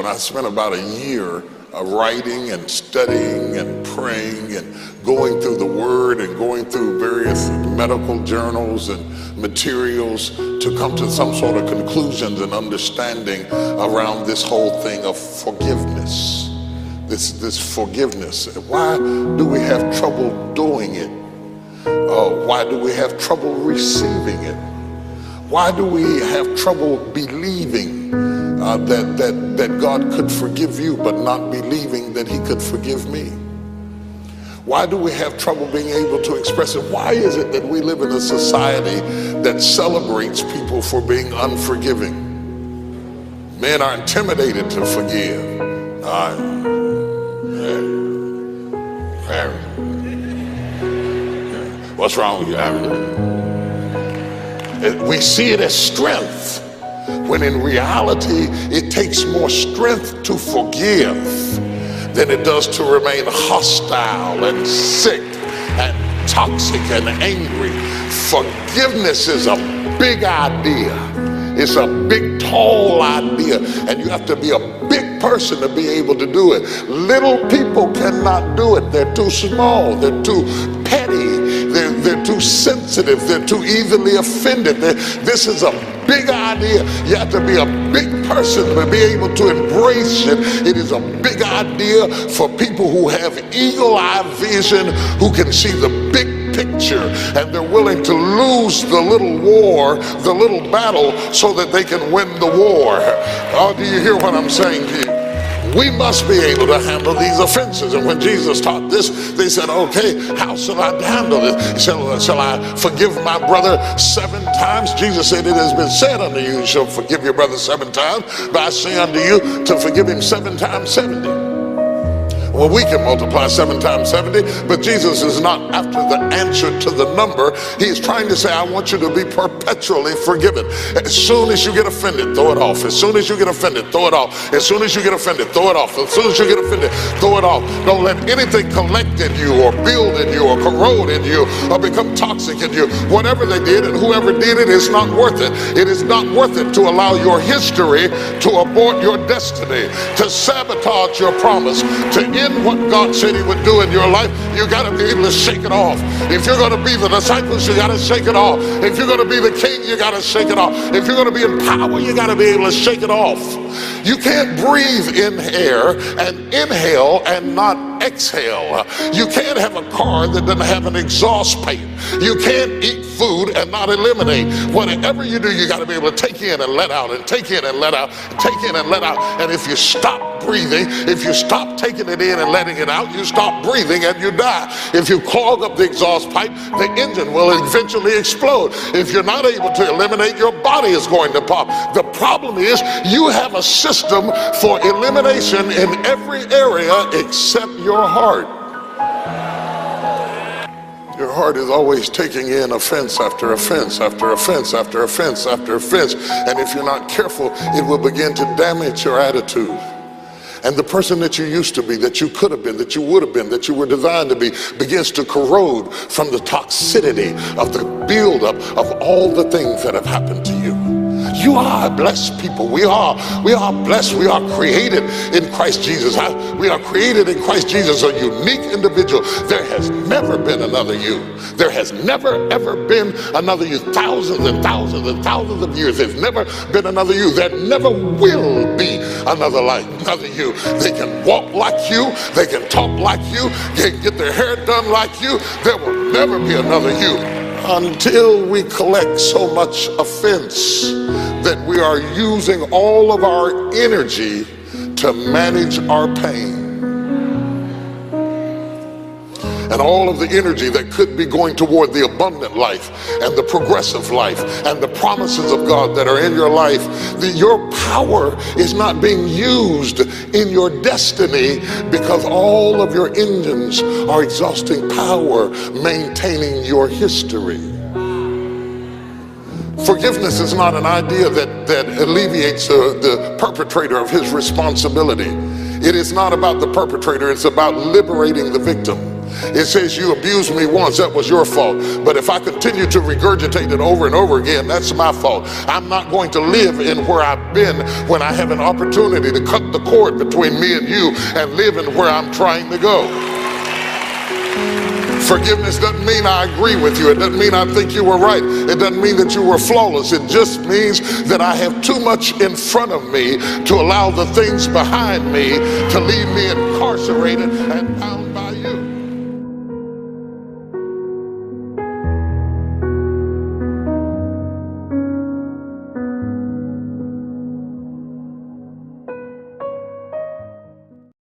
I spent about a year writing and studying and praying and going through the Word and going through various medical journals and materials to come to some sort of conclusions and understanding around this whole thing of forgiveness. This forgiveness. Why do we have trouble doing it? Why do we have trouble receiving it? Why do we have trouble believing that God could forgive you, but not believing that he could forgive me? Why do we have trouble being able to express it? Why is it that we live in a society that celebrates people for being unforgiving? Men are intimidated to forgive. What's wrong with you, Aaron? We see it as strength, when in reality it takes more strength to forgive than it does to remain hostile and sick and toxic and angry. Forgiveness is a big idea. It's a big, tall idea, and you have to be a big person to be able to do it. Little people cannot do it. They're too small. They're too petty. They're too sensitive. They're too easily offended. This is a big idea. You have to be a big person to be able to embrace it. It is a big idea for people who have eagle-eye vision, who can see the big picture, and they're willing to lose the little war, the little battle, so that they can win the war. Oh, do you hear what I'm saying to you? We must be able to handle these offenses. And when Jesus taught this, they said, okay, how shall I handle this? Shall I forgive my brother 7 times? Jesus said, it has been said unto you, you shall forgive your brother 7 times, but I say unto you to forgive him 7 times 70. Well, we can multiply 7 times 70, but Jesus is not after the answer to the number. He is trying to say, I want you to be perpetually forgiven. As soon as you get offended, throw it off. As soon as you get offended, throw it off. As soon as you get offended, throw it off. As soon as you get offended, throw it off. Don't let anything collect in you or build in you or corrode in you or become toxic in you. Whatever they did and whoever did it is not worth it. It is not worth it to allow your history to abort your destiny, to sabotage your promise, to end what God said he would do in your life. You got to be able to shake it off. If you're going to be the disciples, you got to shake it off. If you're going to be the king, you got to shake it off. If you're going to be in power, you got to be able to shake it off. You can't breathe in air and inhale and not exhale. You can't have a car that doesn't have an exhaust pipe. You can't eat food and not eliminate. Whatever you do, you got to be able to take in and let out, and take in and let out, take in and let out. And if you stop breathing, if you stop taking it in and letting it out, you stop breathing and you die. If you clog up the exhaust pipe, the engine will eventually explode. If you're not able to eliminate, your body is going to pop. The problem is you have a system for elimination in every area except your heart. Your heart is always taking in offense after offense after offense after offense after offense. And if you're not careful, it will begin to damage your attitude. And the person that you used to be, that you could have been, that you would have been, that you were designed to be, begins to corrode from the toxicity of the buildup of all the things that have happened to you. You are a blessed people. We are blessed. We are created in Christ Jesus. We are created in Christ Jesus, a unique individual. There has never been another you. There has never, ever been another you. Thousands and thousands and thousands of years. There's never been another you. There never will be another you. They can walk like you. They can talk like you. They can get their hair done like you. There will never be another you. Until we collect so much offense that we are using all of our energy to manage our pain. And all of the energy that could be going toward the abundant life and the progressive life and the promises of God that are in your life, your power is not being used in your destiny because all of your engines are exhausting power maintaining your history. Forgiveness is not an idea that alleviates the perpetrator of his responsibility. It is not about the perpetrator, it's about liberating the victim. It says you abused me once, that was your fault. But if I continue to regurgitate it over and over again, that's my fault. I'm not going to live in where I've been when I have an opportunity to cut the cord between me and you and live in where I'm trying to go. Forgiveness doesn't mean I agree with you. It doesn't mean I think you were right. It doesn't mean that you were flawless. It just means that I have too much in front of me to allow the things behind me to leave me incarcerated and bound